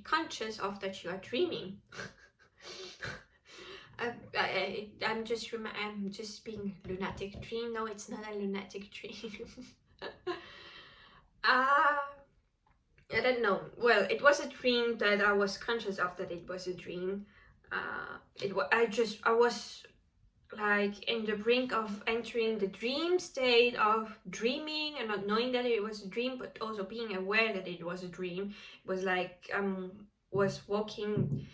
conscious of that you are dreaming? I'm just being lunatic dream. No, it's not a lunatic dream. I don't know. Well, it was a dream that I was conscious of that it was a dream. I was like in the brink of entering the dream state of dreaming and not knowing that it was a dream, but also being aware that it was a dream. It was like was walking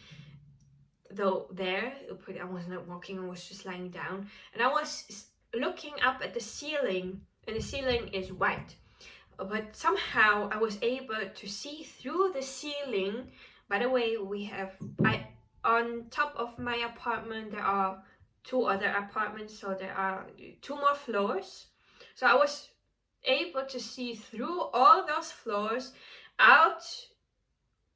though there, but I was not walking, I was just lying down and I was looking up at the ceiling, and the ceiling is white, but somehow I was able to see through the ceiling. By the way, on top of my apartment there are 2 other apartments, so there are 2 more floors. So I was able to see through all those floors out,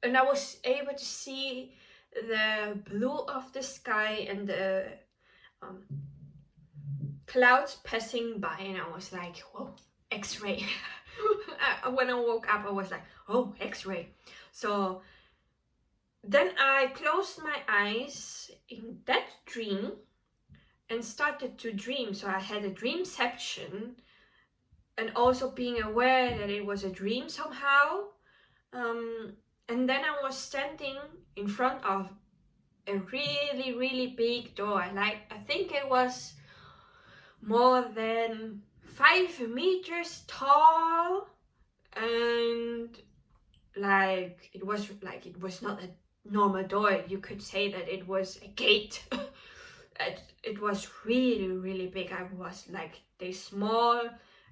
and I was able to see the blue of the sky and the clouds passing by, and I was like, whoa, X-ray. When I woke up I was like, oh, X-ray. So then I closed my eyes in that dream and started to dream. So I had a dreamception, and also being aware that it was a dream somehow. And then I was standing in front of a really big door. I think it was more than 5 meters tall, and it was not a normal door. You could say that it was a gate. It was really big. I was like this small,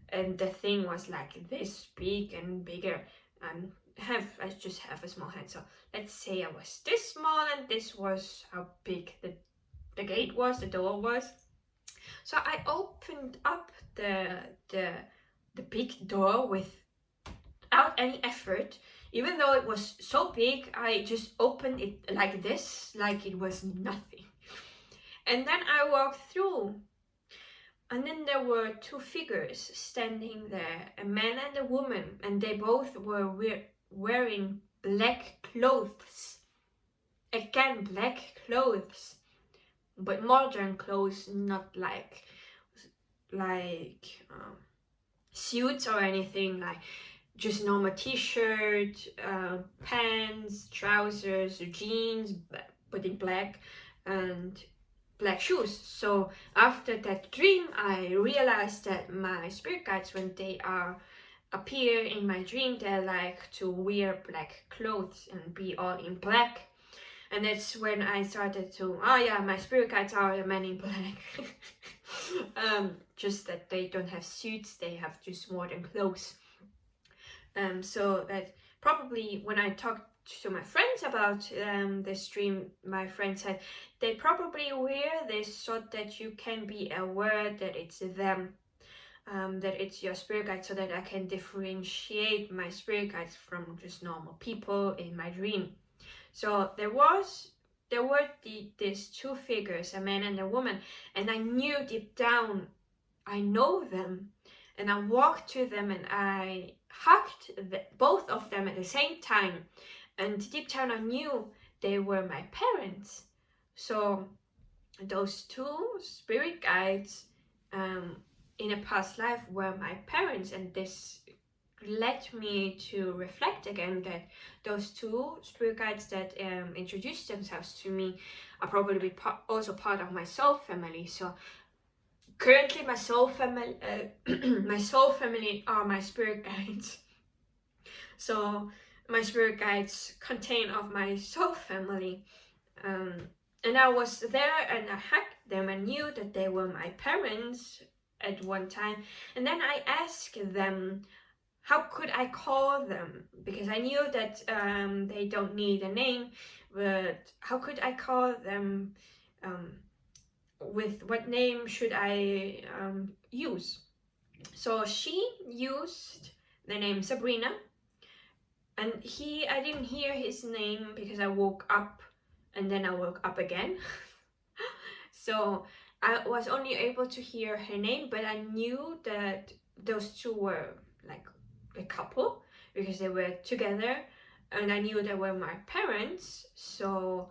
and the thing was like this big and bigger. I just have a small hand, so let's say I was this small, and this was how big the gate was, the door was. So I opened up the big door without any effort. Even though it was so big, I just opened it like this, like it was nothing. And then I walked through, and then there were 2 figures standing there, a man and a woman, and they both were wearing black clothes. Again, black clothes, but modern clothes, not like suits or anything, like just normal t-shirt, pants, trousers, jeans, but in black, and black shoes. So after that dream, I realized that my spirit guides, when they appear in my dream, they like to wear black clothes and be all in black. And that's when I started to, oh yeah, my spirit guides are the men in black. Just that they don't have suits, they have just modern clothes. So that probably when I talked to my friends about this dream, my friend said they probably wear this so that you can be aware that it's them, that it's your spirit guide, so that I can differentiate my spirit guides from just normal people in my dream. So there were these 2 figures, a man and a woman, and I knew deep down I know them, and I walked to them and I hugged both of them at the same time, and deep down I knew they were my parents. So those 2 spirit guides in a past life were my parents, and this led me to reflect again that those two spirit guides that introduced themselves to me are probably also part of my soul family. So currently my soul family my soul family are my spirit guides. So my spirit guides contain of my soul family, and I was there and I hugged them and knew that they were my parents at one time. And then I asked them, how could I call them? Because I knew that they don't need a name, but how could I call them? With what name should I use? So she used the name Sabrina, and I didn't hear his name because I woke up and then I woke up again. So I was only able to hear her name, but I knew that those two were like a couple because they were together, and I knew they were my parents. So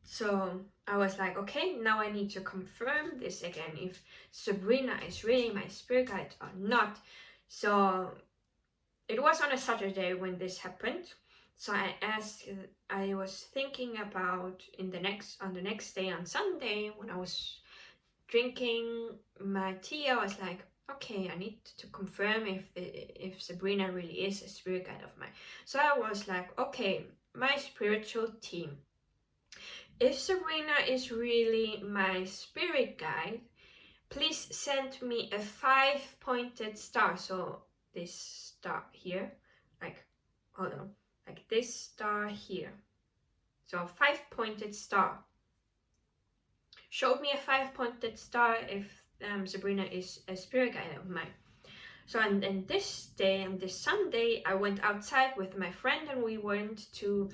so I was like, okay, now I need to confirm this again, if Sabrina is really my spirit guide or not. So it was on a Saturday when this happened. So I was thinking about on the next day, on Sunday, when I was drinking my tea, I was like, okay, I need to confirm if Sabrina really is a spirit guide of mine. So I was like, okay, my spiritual team, if Sabrina is really my spirit guide, please send me a 5-pointed star. So this star here, like, hold on, like this star here. So a 5-pointed star. Show me a 5-pointed star if Sabrina is a spirit guide of mine. So and this day, and this Sunday, I went outside with my friend and we went to,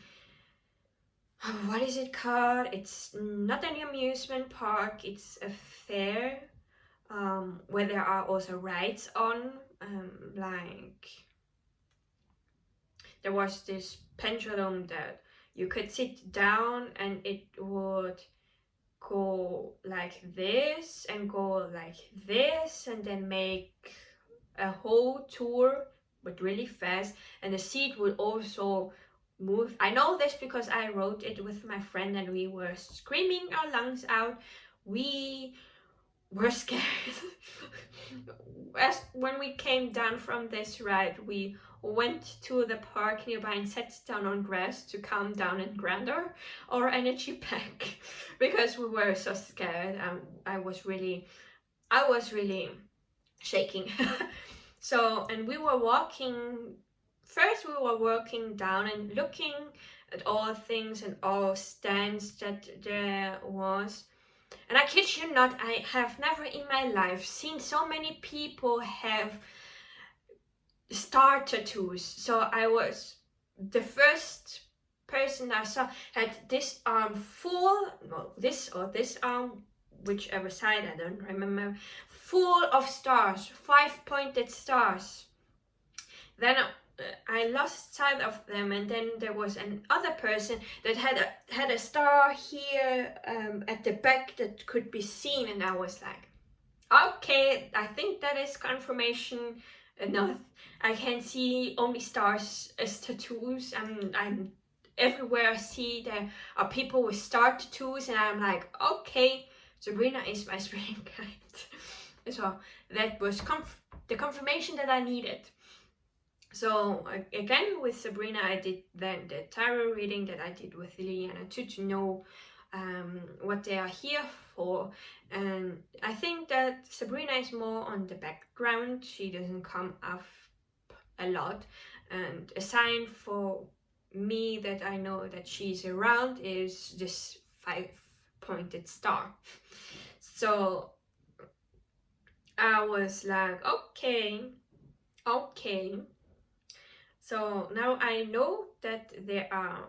what is it called? It's not an amusement park, it's a fair, where there are also rides on, like there was this pendulum that you could sit down and it would go like this and go like this and then make a whole tour, but really fast, and the seat would also move. I know this because I rode it with my friend and we were screaming our lungs out. We were scared. As when we came down from this ride, we went to the park nearby and sat down on grass to calm down and ground our energy back because we were so scared. I was really shaking. So, and we were walking down and looking at all things and all stands that there was. And I kid you not, I have never in my life seen so many people have star tattoos. So I was the first person I saw had this arm full, well, this arm, whichever side, I don't remember, full of stars, 5-pointed stars. Then I lost sight of them, and then there was another person that had a star here at the back that could be seen, and I was like, okay, I think that is confirmation enough. I can see only stars as tattoos. I'm everywhere I see there are people with star tattoos, and I'm like, okay, Sabrina is my spirit guide. So that was the confirmation that I needed. So again, with Sabrina, I did then the tarot reading that I did with Liliana to know what they are here for. And I think that Sabrina is more on the background. She doesn't come up a lot. And a sign for me that I know that she's around is this 5-pointed star. So I was like, okay. So now I know that there are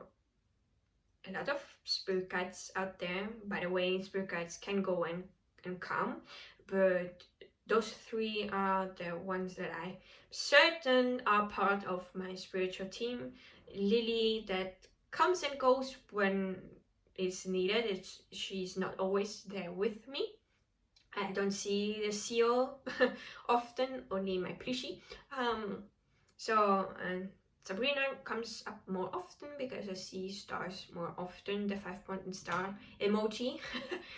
a lot of spirit guides out there. By the way, spirit guides can go and come, but those 3 are the ones that I certain are part of my spiritual team. Lily, that comes and goes when it's needed. She's not always there with me. I don't see the seal often, only my plushie. And Sabrina comes up more often because I see stars more often, the 5-pointed star emoji.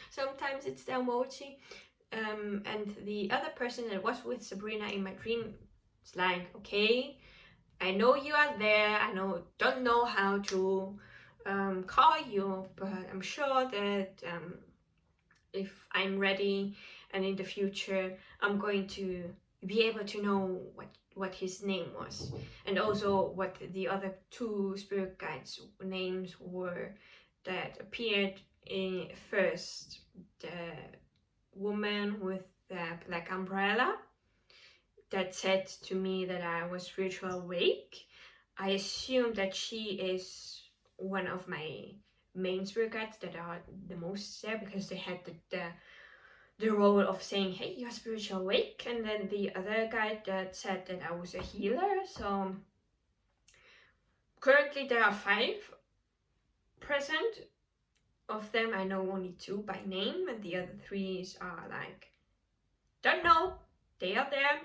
Sometimes it's the emoji. And the other person that was with Sabrina in my dream, it's like, okay, I know you are there. I don't know how to call you, but I'm sure that if I'm ready and in the future, I'm going to be able to know what his name was, and also what the other 2 spirit guides names were that appeared in first. The woman with the black umbrella that said to me that I was spiritual awake. I assume that she is one of my main spirit guides that are the most there, because they had the role of saying, hey, you're spiritual awake. And then the other guide that said that I was a healer. So currently there are 5 present. Of them I know only 2 by name, and the other 3 are like, don't know, they are there,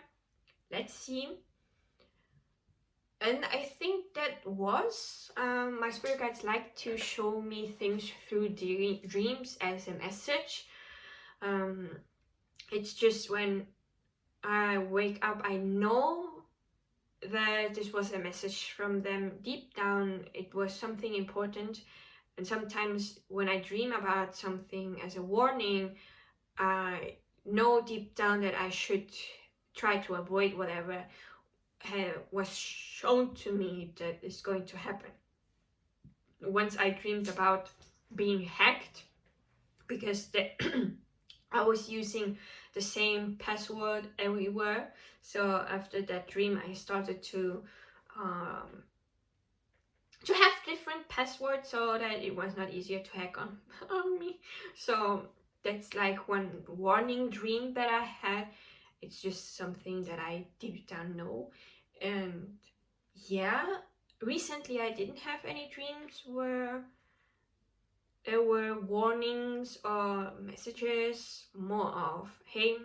let's see. And I think that was my spirit guides like to show me things through dreams as a message. It's just when I wake up, I know that this was a message from them. Deep down, it was something important. And sometimes when I dream about something as a warning, I know deep down that I should try to avoid whatever was shown to me that is going to happen. Once I dreamed about being hacked because I was using the same password everywhere. So after that dream, I started to have different passwords so that it was not easier to hack on me. So that's like one warning dream that I had. It's just something that I deep down know. And yeah, recently I didn't have any dreams where there were warnings or messages, more of, hey,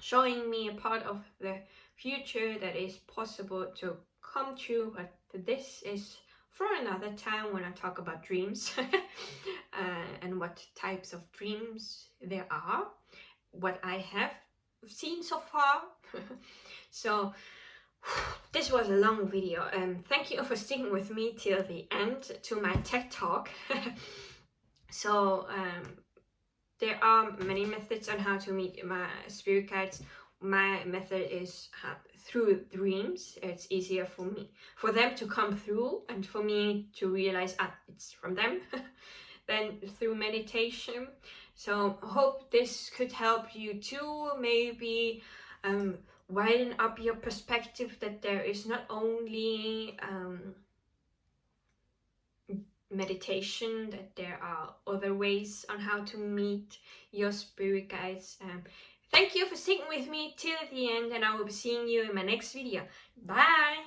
showing me a part of the future that is possible to come true. But this is for another time when I talk about dreams and what types of dreams there are, what I have seen so far. So this was a long video. Thank you for sticking with me till the end to my tech talk. So there are many methods on how to meet my spirit guides. My method is through dreams. It's easier for them to come through and for me to realize it's from them than through meditation. So I hope this could help you too. Maybe widen up your perspective that there is not only meditation, that there are other ways on how to meet your spirit guides. Thank you for sticking with me till the end, and I will be seeing you in my next video. Bye!